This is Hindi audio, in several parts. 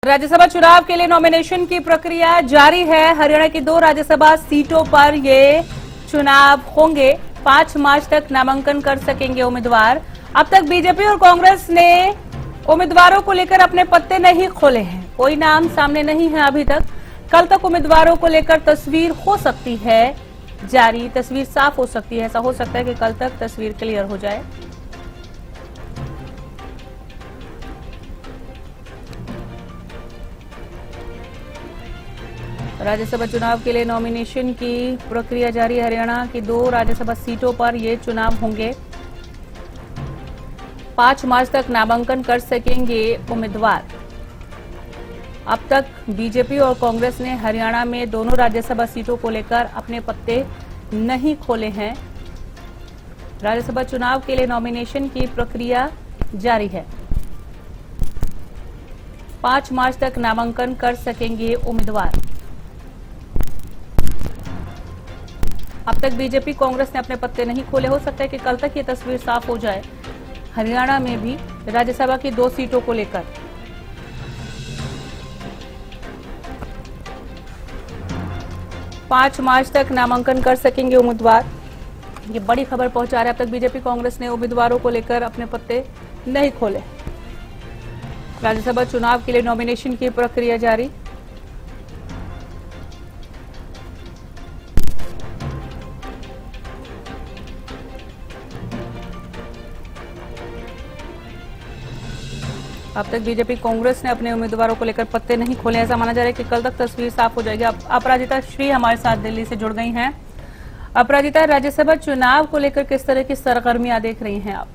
राज्यसभा चुनाव के लिए नॉमिनेशन की प्रक्रिया जारी है। हरियाणा की 2 राज्यसभा सीटों पर ये चुनाव होंगे। 5 मार्च तक नामांकन कर सकेंगे उम्मीदवार। अब तक बीजेपी और कांग्रेस ने उम्मीदवारों को लेकर अपने पत्ते नहीं खोले हैं। कोई नाम सामने नहीं है अभी तक। कल तक उम्मीदवारों को लेकर तस्वीर हो सकती है जारी, तस्वीर साफ हो सकती है। ऐसा हो सकता है कि कल तक तस्वीर क्लियर हो जाए। राज्यसभा चुनाव के लिए नॉमिनेशन की प्रक्रिया जारी है। हरियाणा की 2 राज्यसभा सीटों पर ये चुनाव होंगे। 5 मार्च तक नामांकन कर सकेंगे उम्मीदवार। अब तक बीजेपी और कांग्रेस ने हरियाणा में दोनों राज्यसभा सीटों को लेकर अपने पत्ते नहीं खोले हैं। राज्यसभा चुनाव के लिए नॉमिनेशन की प्रक्रिया जारी है। 5 मार्च तक नामांकन कर सकेंगे उम्मीदवार। अब तक बीजेपी कांग्रेस ने अपने पत्ते नहीं खोले। हो सकता है कि कल तक ये तस्वीर साफ हो जाए हरियाणा में भी राज्यसभा की 2 सीटों को लेकर। पांच मार्च तक नामांकन कर सकेंगे उम्मीदवार। ये बड़ी खबर पहुंचा रहे। अब तक बीजेपी कांग्रेस ने उम्मीदवारों को लेकर अपने पत्ते नहीं खोले। राज्यसभा चुनाव के लिए नॉमिनेशन की प्रक्रिया जारी। अब तक बीजेपी कांग्रेस ने अपने उम्मीदवारों को लेकर पत्ते नहीं खोले। ऐसा माना जा रहा है कि कल तक तस्वीर साफ हो जाएगी। अपराजिता श्री हमारे साथ दिल्ली से जुड़ गई हैं। अपराजिता, राज्यसभा चुनाव को लेकर किस तरह की सरगर्मियां देख रही हैं आप?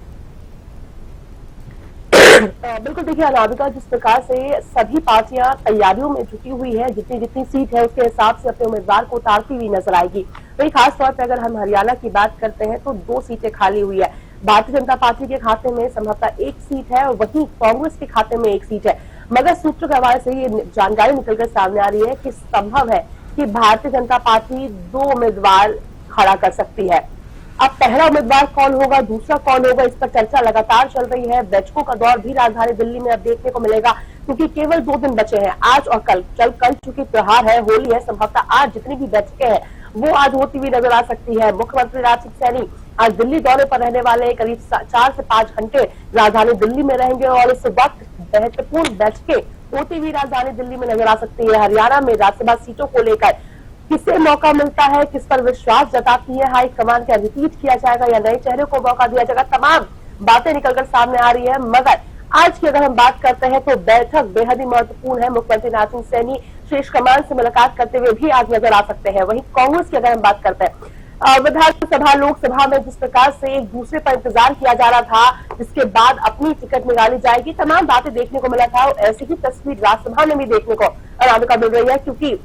बिल्कुल, देखिए अनामिका, जिस प्रकार से सभी पार्टियां तैयारियों में जुटी हुई है, जितनी जितनी सीट है उसके हिसाब से अपने उम्मीदवार को उतारती हुई नजर आएगी। वही खास तौर पर अगर हम हरियाणा की बात करते हैं तो 2 सीटें खाली हुई है। भारतीय जनता पार्टी के खाते में संभवतः 1 सीट है और वहीं कांग्रेस के खाते में 1 सीट है। मगर सूत्रों के हवाले से ये जानकारी निकलकर सामने आ रही है कि संभव है कि भारतीय जनता पार्टी 2 उम्मीदवार खड़ा कर सकती है। अब पहला उम्मीदवार कौन होगा, दूसरा कौन होगा, इस पर चर्चा लगातार चल रही है। बैठकों का दौर भी राजधानी दिल्ली में अब देखने को मिलेगा, क्योंकि केवल 2 दिन बचे हैं, आज और कल। कल चूंकि त्योहार है, होली है, संभवतः आज जितनी भी बैठकें हैं वो आज होती हुई नजर आ सकती है। मुख्यमंत्री राज सैनी आज दिल्ली दौरे पर रहने वाले, करीब 4 से 5 घंटे राजधानी दिल्ली में रहेंगे और इस वक्त महत्वपूर्ण बैठकें होती हुई राजधानी दिल्ली में नजर आ सकती है। हरियाणा में राज्यसभा सीटों को लेकर किसे मौका मिलता है, किस पर विश्वास जताती है हाईकमान, क्या रिपीट किया जाएगा या नए चेहरे को मौका दिया जाएगा, तमाम बातें निकलकर सामने आ रही है। मगर आज की अगर हम बात करते हैं तो बैठक बेहद ही महत्वपूर्ण है। मुख्यमंत्री नाथ सैनी शीर्ष कमान से मुलाकात करते हुए भी आज नजर आ सकते हैं। वहीं कांग्रेस की अगर हम बात करते हैं, विधानसभा लोकसभा में जिस प्रकार से एक दूसरे पर इंतजार किया जा रहा था, जिसके बाद अपनी टिकट निकाली जाएगी, तमाम बातें देखने को मिला था और ऐसी ही तस्वीर राज्यसभा में भी देखने को अनामिका मिल रही है, क्योंकि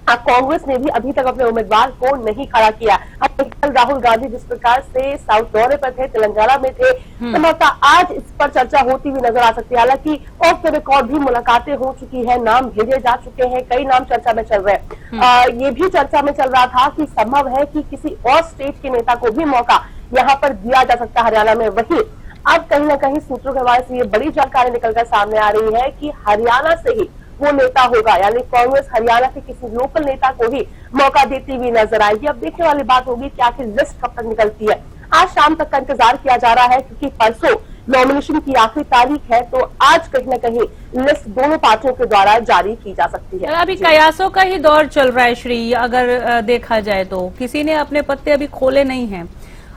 कांग्रेस ने भी अभी तक अपने उम्मीदवार को नहीं खड़ा किया। कल राहुल गांधी जिस प्रकार से साउथ दौरे पर थे, तेलंगाना में थे, संभवतः आज इस पर चर्चा होती हुई नजर आ सकती है। हालांकि ऑफ द रिकॉर्ड भी मुलाकातें हो चुकी है, नाम भेजे जा चुके हैं, कई नाम चर्चा में चल रहे हैं। ये भी चर्चा में चल रहा था कि संभव है कि किसी और स्टेट के नेता को भी मौका यहाँ पर दिया जा सकता है हरियाणा में। वहीं अब कहीं न कहीं सूत्रों के हवाले से ये बड़ी जानकारी निकलकर सामने आ रही है कि हरियाणा से ही वो नेता होगा, यानी कांग्रेस हरियाणा के किसी लोकल नेता को ही मौका देती हुई नजर आएगी। अब देखने वाली बात होगी कि आखिर लिस्ट कब तक निकलती है। आज शाम तक का इंतजार किया जा रहा है, क्योंकि परसों नॉमिनेशन की आखिरी तारीख है, तो आज कहीं न कहीं लिस्ट दोनों पार्टियों के द्वारा जारी की जा सकती है। अभी कयासों का ही दौर चल रहा है श्री, अगर देखा जाए तो किसी ने अपने पत्ते अभी खोले नहीं हैं।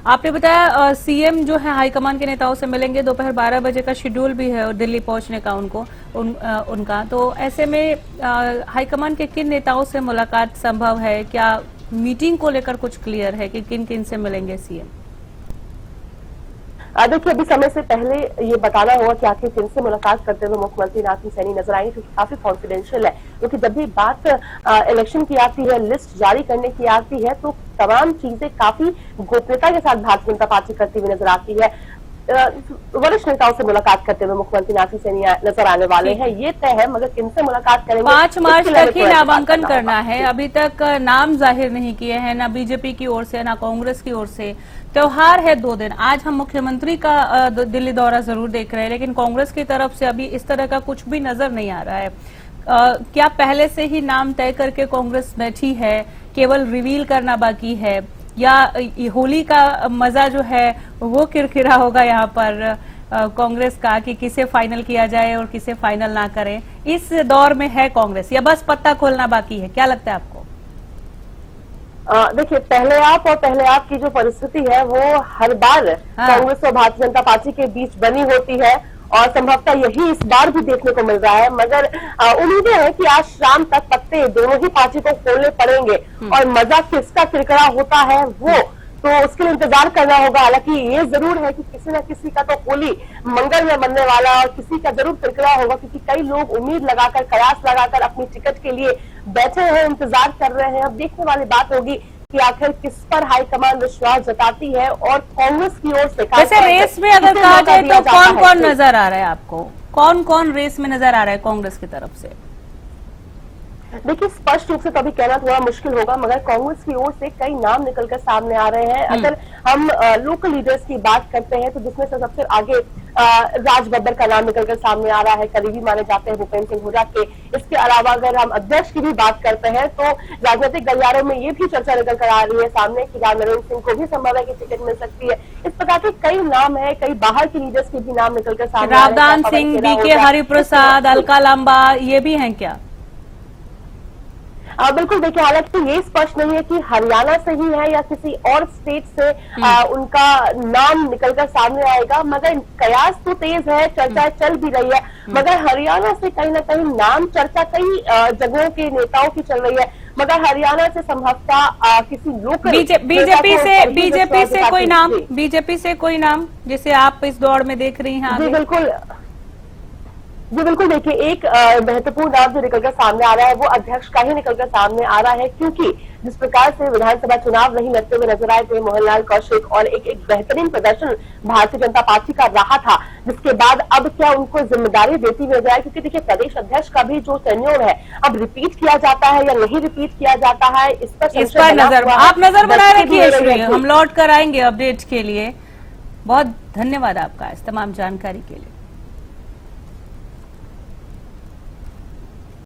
आपने बताया सीएम जो है हाईकमान के नेताओं से मिलेंगे, दोपहर 12 बजे का शेड्यूल भी है और दिल्ली पहुंचने का उनका। तो ऐसे में हाईकमान के किन नेताओं से मुलाकात संभव है? क्या मीटिंग को लेकर कुछ क्लियर है कि किन किन से मिलेंगे सीएम? देखिए, अभी समय से पहले ये बताना होगा कि आखिर किन से मुलाकात करते हुए मुख्यमंत्री नाथ सैनी नजर आएंगे, क्योंकि काफी कॉन्फिडेंशियल है। क्योंकि जब भी बात इलेक्शन की आती है, लिस्ट जारी करने की आती है, तो तमाम चीजें काफी गोपनीयता के साथ भारतीय जनता पार्टी करती हुई नजर आती है। वरिष्ठ नेताओं से मुलाकात करते हुए मुख्यमंत्री नाथ सैनी नजर आने वाले हैं, ये तय है। मगर किनसे मुलाकात करेंगे, 5 मार्च तक ही नामांकन करना है। अभी तक नाम जाहिर नहीं किए हैं, ना बीजेपी की ओर से ना कांग्रेस की ओर से। त्योहार है 2 दिन। आज हम मुख्यमंत्री का दिल्ली दौरा जरूर देख रहे हैं, लेकिन कांग्रेस की तरफ से अभी इस तरह का कुछ भी नजर नहीं आ रहा है। क्या पहले से ही नाम तय करके कांग्रेस बैठी है, केवल रिवील करना बाकी है, या होली का मजा जो है वो किरकिरा होगा यहाँ पर कांग्रेस का कि किसे फाइनल किया जाए और किसे फाइनल ना करें? इस दौर में है कांग्रेस या बस पत्ता खोलना बाकी है? क्या लगता है आपको? देखिए, पहले आप की जो परिस्थिति है वो हर बार कांग्रेस और भारतीय जनता पार्टी के बीच बनी होती है और संभवतः यही इस बार भी देखने को मिल रहा है। मगर उम्मीदें हैं कि आज शाम तक पत्ते दोनों ही पार्टी को खोलने पड़ेंगे और मजा किसका किरकिरा होता है वो तो उसके लिए इंतजार करना होगा। हालांकि ये जरूर है कि किसी न किसी का तो होली मंगल में बनने वाला और किसी का जरूर किरकिरा होगा, क्योंकि कई लोग उम्मीद लगाकर, कयास लगाकर अपनी टिकट के लिए बैठे हैं, इंतजार कर रहे हैं। अब देखने वाली बात होगी कि आखिर किस पर हाईकमान विश्वास जताती है और कांग्रेस की ओर से वैसे रेस में अगर कहा जाए तो कौन कौन नजर आ रहा है आपको? कौन कौन रेस में नजर आ रहा है कांग्रेस की तरफ से? देखिए, स्पष्ट रूप से तो अभी कहना थोड़ा मुश्किल होगा, मगर कांग्रेस की ओर से कई नाम निकलकर सामने आ रहे हैं। अगर हम लोकल लीडर्स की बात करते हैं तो जिसमें से सबसे आगे राज बब्बर का नाम निकलकर सामने आ रहा है, करीबी माने जाते हैं भूपेंद्र सिंह हुड्डा के। इसके अलावा अगर हम अध्यक्ष की भी बात करते हैं तो राजनीतिक गलियारों में ये भी चर्चा निकल कर आ रही है सामने कि राम नरेंद्र सिंह को भी संभव है कि टिकट मिल सकती है। इस प्रकार के कई नाम है, कई बाहर के लीडर्स के भी नाम निकलकर सामने आ रहे हैं। रावदान सिंह, बीके हरिप्रसाद, अलका लांबा, ये भी हैं क्या? बिल्कुल, देखिए, हालांकि ये स्पष्ट नहीं है कि हरियाणा से ही है या किसी और स्टेट से उनका नाम निकलकर सामने आएगा, मगर कयास तो तेज है, चर्चा चल भी रही है। मगर हरियाणा से कहीं ना कहीं नाम चर्चा कई जगहों के नेताओं की चल रही है, मगर हरियाणा से संभवतः किसी लोकल बीजेपी से कोई नाम जिसे आप इस दौड़ में देख रही हैं? जी बिल्कुल, देखिए, एक महत्वपूर्ण नाम जो निकलकर सामने आ रहा है वो अध्यक्ष का ही निकलकर सामने आ रहा है, क्योंकि जिस प्रकार से विधानसभा चुनाव नहीं लड़ते हुए नजर आए थे मोहनलाल कौशिक और एक बेहतरीन प्रदर्शन भारतीय जनता पार्टी का रहा था, जिसके बाद अब क्या उनको जिम्मेदारी देती हुई जाए, क्योंकि देखिए प्रदेश अध्यक्ष का भी जो टेन्योर है अब रिपीट किया जाता है या नहीं रिपीट किया जाता है, इस पर नजर बनाए रखिए। हम लौट कर आएंगे अपडेट के लिए। बहुत धन्यवाद आपका इस तमाम जानकारी के लिए।